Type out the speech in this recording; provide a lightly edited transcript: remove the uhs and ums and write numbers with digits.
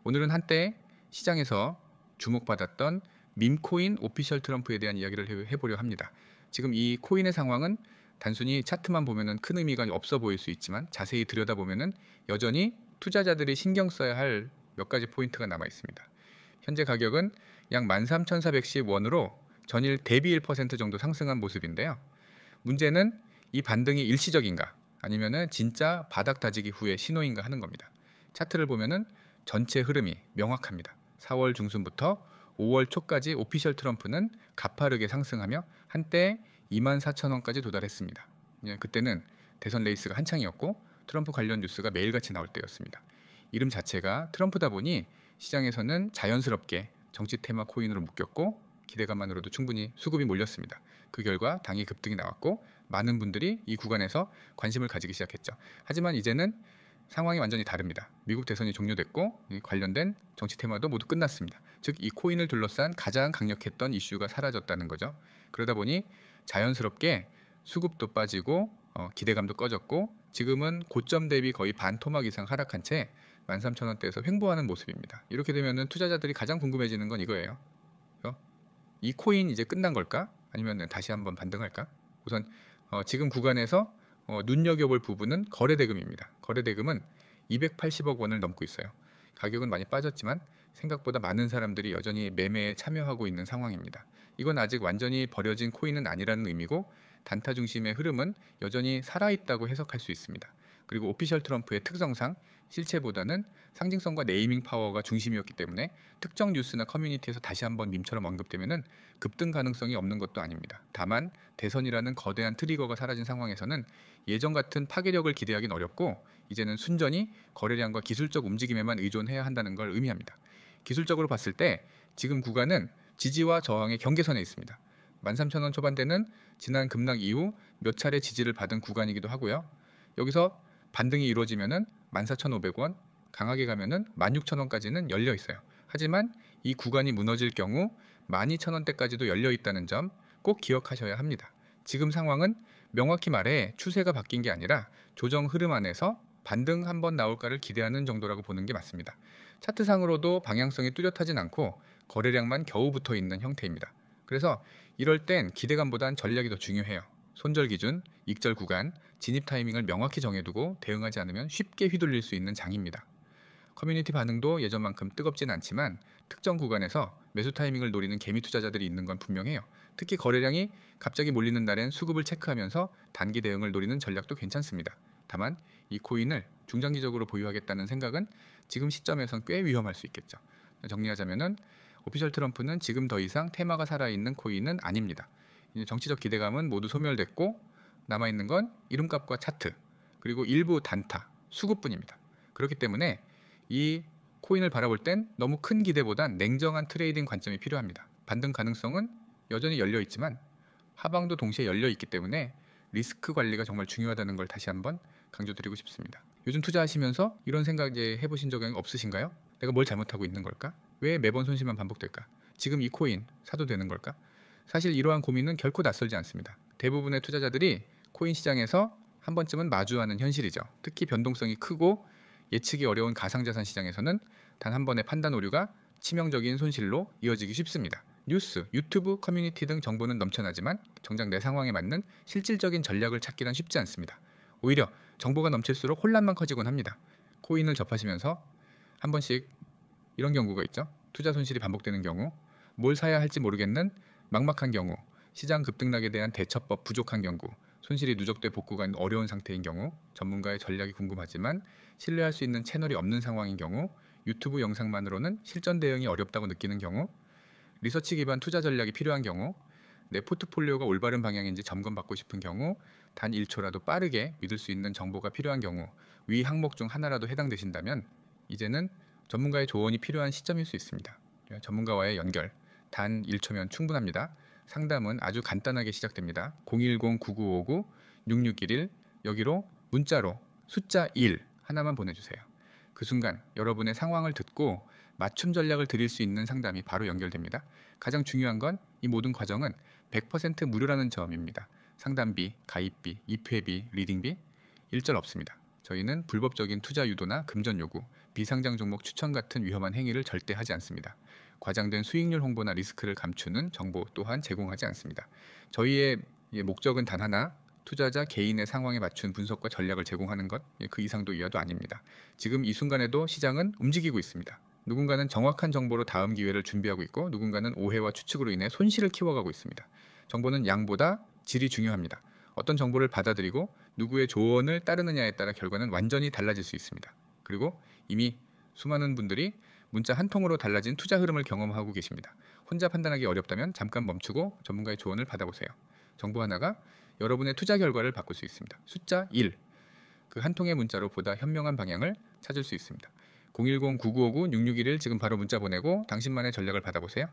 오늘은 한때 시장에서 주목받았던 밈코인 오피셜 트럼프에 대한 이야기를 해보려 합니다. 지금 이 코인의 상황은 단순히 차트만 보면은 큰 의미가 없어 보일 수 있지만 자세히 들여다보면은 여전히 투자자들이 신경 써야 할 몇 가지 포인트가 남아 있습니다. 현재 가격은 약 13,410원으로 전일 대비 1% 정도 상승한 모습인데요. 문제는 이 반등이 일시적인가 아니면은 진짜 바닥 다지기 후의 신호인가 하는 겁니다. 차트를 보면은 전체 흐름이 명확합니다. 4월 중순부터 5월 초까지 오피셜 트럼프는 가파르게 상승하며 한때 24,000원까지 도달했습니다. 그때는 대선 레이스가 한창이었고 트럼프 관련 뉴스가 매일같이 나올 때였습니다. 이름 자체가 트럼프다 보니 시장에서는 자연스럽게 정치 테마 코인으로 묶였고 기대감만으로도 충분히 수급이 몰렸습니다. 그 결과 당이 급등이 나왔고 많은 분들이 이 구간에서 관심을 가지기 시작했죠. 하지만 이제는 상황이 완전히 다릅니다. 미국 대선이 종료됐고 관련된 정치 테마도 모두 끝났습니다. 즉 이 코인을 둘러싼 가장 강력했던 이슈가 사라졌다는 거죠. 그러다 보니 자연스럽게 수급도 빠지고 기대감도 꺼졌고 지금은 고점 대비 거의 반 토막 이상 하락한 채 13,000원대에서 횡보하는 모습입니다. 이렇게 되면 투자자들이 가장 궁금해지는 건 이거예요. 이 코인 이제 끝난 걸까? 아니면 다시 한번 반등할까? 우선 지금 구간에서 눈여겨볼 부분은 거래대금입니다. 거래대금은 280억 원을 넘고 있어요. 가격은 많이 빠졌지만 생각보다 많은 사람들이 여전히 매매에 참여하고 있는 상황입니다. 이건 아직 완전히 버려진 코인은 아니라는 의미고 단타 중심의 흐름은 여전히 살아있다고 해석할 수 있습니다. 그리고 오피셜 트럼프의 특성상 실체보다는 상징성과 네이밍 파워가 중심이었기 때문에 특정 뉴스나 커뮤니티에서 다시 한번 밈처럼 언급되면은 급등 가능성이 없는 것도 아닙니다. 다만 대선이라는 거대한 트리거가 사라진 상황에서는 예전 같은 파괴력을 기대하기는 어렵고 이제는 순전히 거래량과 기술적 움직임에만 의존해야 한다는 걸 의미합니다. 기술적으로 봤을 때 지금 구간은 지지와 저항의 경계선에 있습니다. 13,000원 초반대는 지난 급락 이후 몇 차례 지지를 받은 구간이기도 하고요. 여기서 반등이 이루어지면은 14,500원, 강하게 가면은 16,000원까지는 열려 있어요. 하지만 이 구간이 무너질 경우 12,000원대까지도 열려 있다는 점 꼭 기억하셔야 합니다. 지금 상황은 명확히 말해 추세가 바뀐 게 아니라 조정 흐름 안에서 반등 한번 나올까를 기대하는 정도라고 보는 게 맞습니다. 차트상으로도 방향성이 뚜렷하진 않고 거래량만 겨우 붙어 있는 형태입니다. 그래서 이럴 땐 기대감보단 전략이 더 중요해요. 손절 기준, 익절 구간, 진입 타이밍을 명확히 정해두고 대응하지 않으면 쉽게 휘둘릴 수 있는 장입니다. 커뮤니티 반응도 예전만큼 뜨겁진 않지만 특정 구간에서 매수 타이밍을 노리는 개미 투자자들이 있는 건 분명해요. 특히 거래량이 갑자기 몰리는 날엔 수급을 체크하면서 단기 대응을 노리는 전략도 괜찮습니다. 다만 이 코인을 중장기적으로 보유하겠다는 생각은 지금 시점에선 꽤 위험할 수 있겠죠. 정리하자면은 오피셜 트럼프는 지금 더 이상 테마가 살아있는 코인은 아닙니다. 이제 정치적 기대감은 모두 소멸됐고 남아있는 건 이름값과 차트 그리고 일부 단타, 수급뿐입니다. 그렇기 때문에 이 코인을 바라볼 땐 너무 큰 기대보단 냉정한 트레이딩 관점이 필요합니다. 반등 가능성은 여전히 열려 있지만 하방도 동시에 열려 있기 때문에 리스크 관리가 정말 중요하다는 걸 다시 한번 강조드리고 싶습니다. 요즘 투자하시면서 이런 생각 이제 해보신 적이 없으신가요? 내가 뭘 잘못하고 있는 걸까? 왜 매번 손실만 반복될까? 지금 이 코인 사도 되는 걸까? 사실 이러한 고민은 결코 낯설지 않습니다. 대부분의 투자자들이 코인 시장에서 한 번쯤은 마주하는 현실이죠. 특히 변동성이 크고 예측이 어려운 가상자산 시장에서는 단 한 번의 판단 오류가 치명적인 손실로 이어지기 쉽습니다. 뉴스, 유튜브, 커뮤니티 등 정보는 넘쳐나지만 정작 내 상황에 맞는 실질적인 전략을 찾기란 쉽지 않습니다. 오히려 정보가 넘칠수록 혼란만 커지곤 합니다. 코인을 접하시면서 한 번씩 이런 경우가 있죠. 투자 손실이 반복되는 경우, 뭘 사야 할지 모르겠는 막막한 경우, 시장 급등락에 대한 대처법 부족한 경우, 손실이 누적돼 복구가 어려운 상태인 경우, 전문가의 전략이 궁금하지만 신뢰할 수 있는 채널이 없는 상황인 경우, 유튜브 영상만으로는 실전 대응이 어렵다고 느끼는 경우, 리서치 기반 투자 전략이 필요한 경우, 내 포트폴리오가 올바른 방향인지 점검받고 싶은 경우, 단 1초라도 빠르게 믿을 수 있는 정보가 필요한 경우, 위 항목 중 하나라도 해당되신다면 이제는 전문가의 조언이 필요한 시점일 수 있습니다. 전문가와의 연결, 단 1초면 충분합니다. 상담은 아주 간단하게 시작됩니다. 010-9959-6611 여기로 문자로 숫자 1 하나만 보내주세요. 그 순간 여러분의 상황을 듣고 맞춤 전략을 드릴 수 있는 상담이 바로 연결됩니다. 가장 중요한 건 이 모든 과정은 100% 무료라는 점입니다. 상담비, 가입비, 입회비, 리딩비 일절 없습니다. 저희는 불법적인 투자 유도나 금전 요구, 비상장 종목 추천 같은 위험한 행위를 절대 하지 않습니다. 과장된 수익률 홍보나 리스크를 감추는 정보 또한 제공하지 않습니다. 저희의 목적은 단 하나, 투자자 개인의 상황에 맞춘 분석과 전략을 제공하는 것, 그 이상도 이하도 아닙니다. 지금 이 순간에도 시장은 움직이고 있습니다. 누군가는 정확한 정보로 다음 기회를 준비하고 있고 누군가는 오해와 추측으로 인해 손실을 키워가고 있습니다. 정보는 양보다 질이 중요합니다. 어떤 정보를 받아들이고 누구의 조언을 따르느냐에 따라 결과는 완전히 달라질 수 있습니다. 그리고 이미 수많은 분들이 문자 한 통으로 달라진 투자 흐름을 경험하고 계십니다. 혼자 판단하기 어렵다면 잠깐 멈추고 전문가의 조언을 받아보세요. 정보 하나가 여러분의 투자 결과를 바꿀 수 있습니다. 숫자 1. 그 한 통의 문자로 보다 현명한 방향을 찾을 수 있습니다. 010-9959-6611 지금 바로 문자 보내고 당신만의 전략을 받아보세요.